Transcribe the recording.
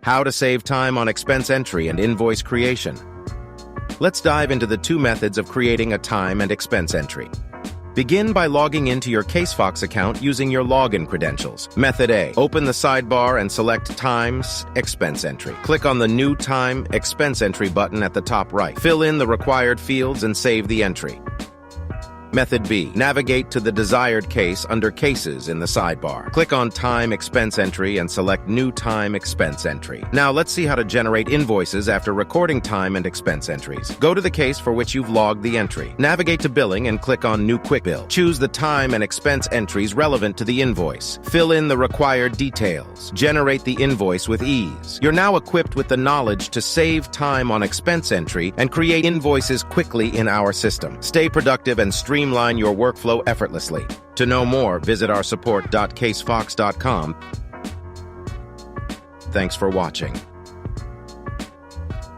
How to save time on expense entry and invoice creation. Let's dive into the two methods of creating a time and expense entry. Begin by logging into your CaseFox account using your login credentials. Method A. Open the sidebar and select Times Expense Entry. Click on the New Time Expense Entry button at the top right. Fill in the required fields and save the entry. Method B. Navigate to the desired case under Cases in the sidebar. Click on Time Expense Entry and select New Time Expense Entry. Now let's see how to generate invoices after recording time and expense entries. Go to the case for which you've logged the entry. Navigate to Billing and click on New Quick Bill. Choose the time and expense entries relevant to the invoice. Fill in the required details. Generate the invoice with ease. You're now equipped with the knowledge to save time on expense entry and create invoices quickly in our system. Stay productive and streamline your workflow effortlessly. To know more, visit our support.casefox.com. Thanks for watching.